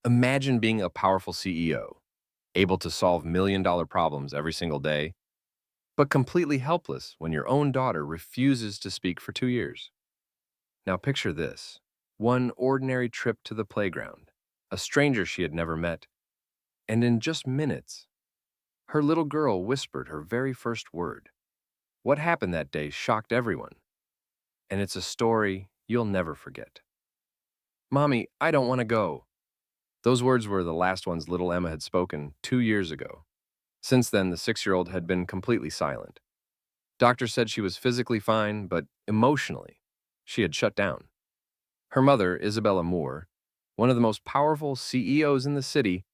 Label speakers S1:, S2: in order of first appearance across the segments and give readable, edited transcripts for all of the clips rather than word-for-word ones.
S1: Imagine being a powerful CEO, able to solve million-dollar problems every single day, but completely helpless when your own daughter refuses to speak for 2 years. Now picture this. One ordinary trip to the playground, a stranger she had never met, and in just minutes, her little girl whispered her very first word. What happened that day shocked everyone, and it's a story you'll never forget. "Mommy, I don't want to go." Those words were the last ones little Emma had spoken 2 years ago. Since then, the 6-year-old had been completely silent. Doctors said she was physically fine, but emotionally, she had shut down. Her mother, Isabella Moore, one of the most powerful CEOs in the city,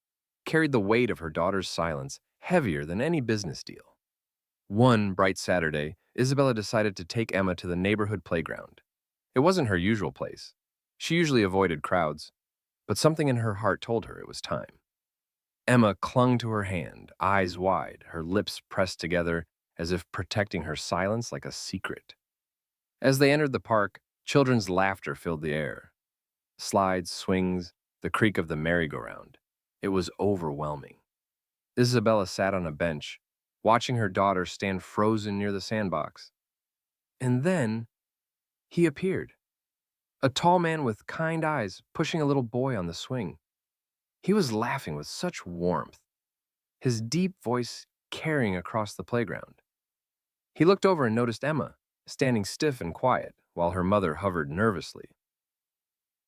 S1: carried the weight of her daughter's silence heavier than any business deal. One bright Saturday, Isabella decided to take Emma to the neighborhood playground. It wasn't her usual place. She usually avoided crowds, but something in her heart told her it was time. Emma clung to her hand, eyes wide, her lips pressed together as if protecting her silence like a secret. As they entered the park, children's laughter filled the air. Slides, swings, the creak of the merry-go-round. It was overwhelming. Isabella sat on a bench, watching her daughter stand frozen near the sandbox. And then he appeared. A tall man with kind eyes pushing a little boy on the swing. He was laughing with such warmth, his deep voice carrying across the playground. He looked over and noticed Emma, standing stiff and quiet, while her mother hovered nervously.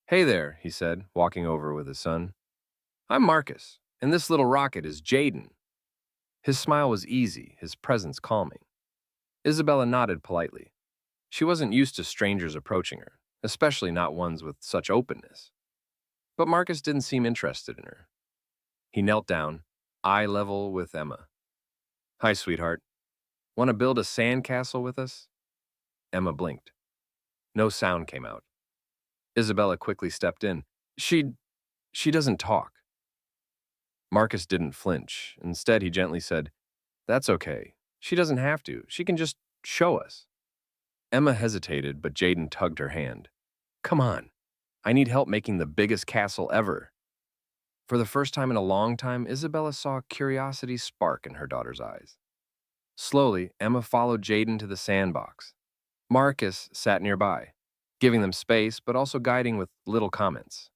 S1: "Hey there," he said, walking over with his son. "I'm Marcus, and this little rocket is Jaden." His smile was easy, his presence calming. Isabella nodded politely. She wasn't used to strangers approaching her, especially not ones with such openness. But Marcus didn't seem interested in her. He knelt down, eye level with Emma. "Hi, sweetheart. Want to build a sandcastle with us?" Emma blinked. No sound came out. Isabella quickly stepped in. She doesn't talk." Marcus didn't flinch. Instead, he gently said, "That's okay. She doesn't have to. She can just show us." Emma hesitated, but Jaden tugged her hand. "Come on. I need help making the biggest castle ever." For the first time in a long time, Isabella saw curiosity spark in her daughter's eyes. Slowly, Emma followed Jaden to the sandbox. Marcus sat nearby, giving them space, but also guiding with little comments.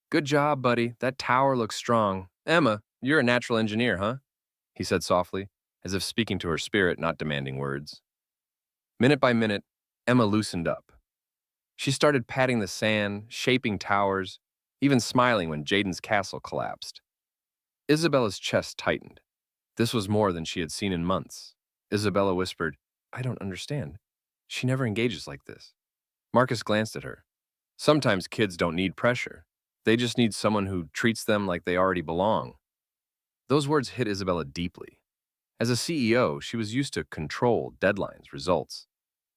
S1: "Good job, buddy. That tower looks strong. Emma, you're a natural engineer, huh?" he said softly, as if speaking to her spirit, not demanding words. Minute by minute, Emma loosened up. She started patting the sand, shaping towers, even smiling when Jaden's castle collapsed. Isabella's chest tightened. This was more than she had seen in months. Isabella whispered, "I don't understand. She never engages like this." Marcus glanced at her. Sometimes kids don't need pressure. They just need someone who treats them like they already belong. Those words hit Isabella deeply. As a CEO, she was used to control, deadlines, results.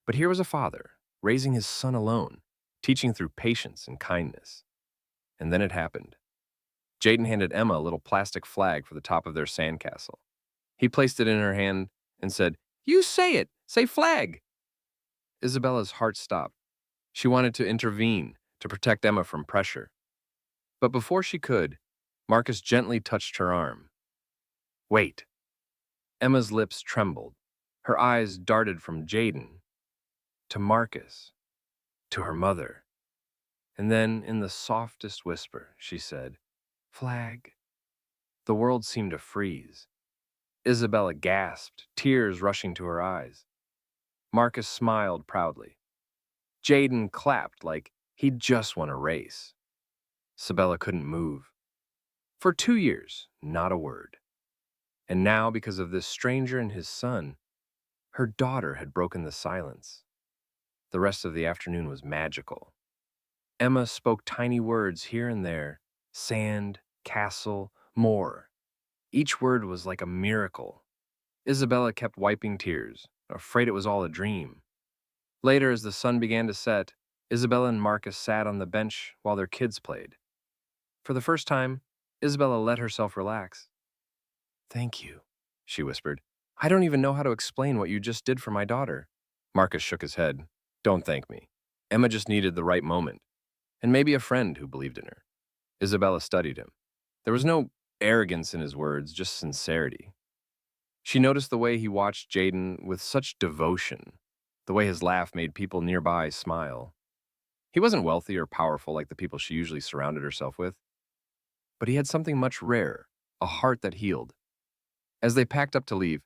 S1: But here was a father, raising his son alone, teaching through patience and kindness. And then it happened. Jaden handed Emma a little plastic flag for the top of their sandcastle. He placed it in her hand and said, "You say it! Say flag!" Isabella's heart stopped. She wanted to intervene, to protect Emma from pressure. But before she could, Marcus gently touched her arm. "Wait." Emma's lips trembled. Her eyes darted from Jaden to Marcus, to her mother. And then, in the softest whisper, she said, "Flag." The world seemed to freeze. Isabella gasped, tears rushing to her eyes. Marcus smiled proudly. Jaden clapped like he'd just won a race. Isabella couldn't move. For 2 years, not a word. And now, because of this stranger and his son, her daughter had broken the silence. The rest of the afternoon was magical. Emma spoke tiny words here and there: sand, castle, more. Each word was like a miracle. Isabella kept wiping tears, afraid it was all a dream. Later, as the sun began to set, Isabella and Marcus sat on the bench while their kids played. For the first time, Isabella let herself relax. "Thank you," she whispered. "I don't even know how to explain what you just did for my daughter." Marcus shook his head. "Don't thank me. Emma just needed the right moment, and maybe a friend who believed in her." Isabella studied him. There was no arrogance in his words, just sincerity. She noticed the way he watched Jaden with such devotion, the way his laugh made people nearby smile. He wasn't wealthy or powerful like the people she usually surrounded herself with, but he had something much rarer, a heart that healed. As they packed up to leave,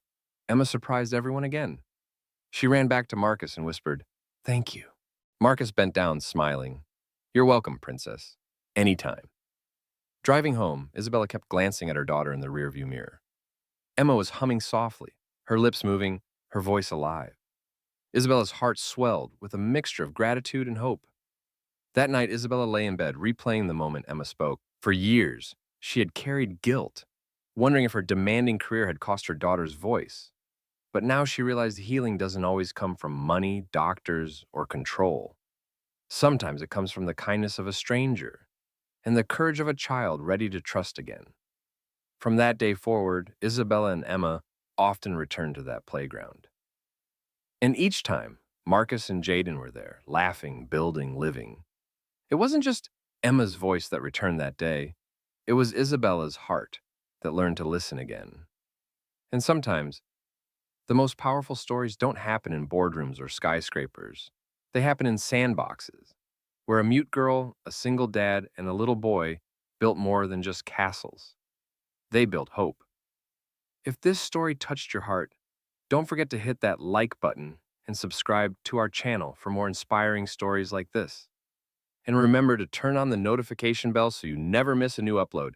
S1: Emma surprised everyone again. She ran back to Marcus and whispered, "Thank you." Marcus bent down, smiling. "You're welcome, Princess. Anytime." Driving home, Isabella kept glancing at her daughter in the rearview mirror. Emma was humming softly, her lips moving, her voice alive. Isabella's heart swelled with a mixture of gratitude and hope. That night, Isabella lay in bed, replaying the moment Emma spoke. For years, she had carried guilt, wondering if her demanding career had cost her daughter's voice. But now she realized healing doesn't always come from money, doctors, or control. Sometimes it comes from the kindness of a stranger and the courage of a child ready to trust again. From that day forward, Isabella and Emma often returned to that playground. And each time, Marcus and Jaden were there, laughing, building, living. It wasn't just Emma's voice that returned that day, it was Isabella's heart that learned to listen again. And sometimes, the most powerful stories don't happen in boardrooms or skyscrapers. They happen in sandboxes, where a mute girl, a single dad, and a little boy built more than just castles. They built hope. If this story touched your heart, don't forget to hit that like button and subscribe to our channel for more inspiring stories like this. And remember to turn on the notification bell so you never miss a new upload.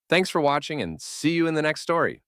S1: Thanks for watching and see you in the next story.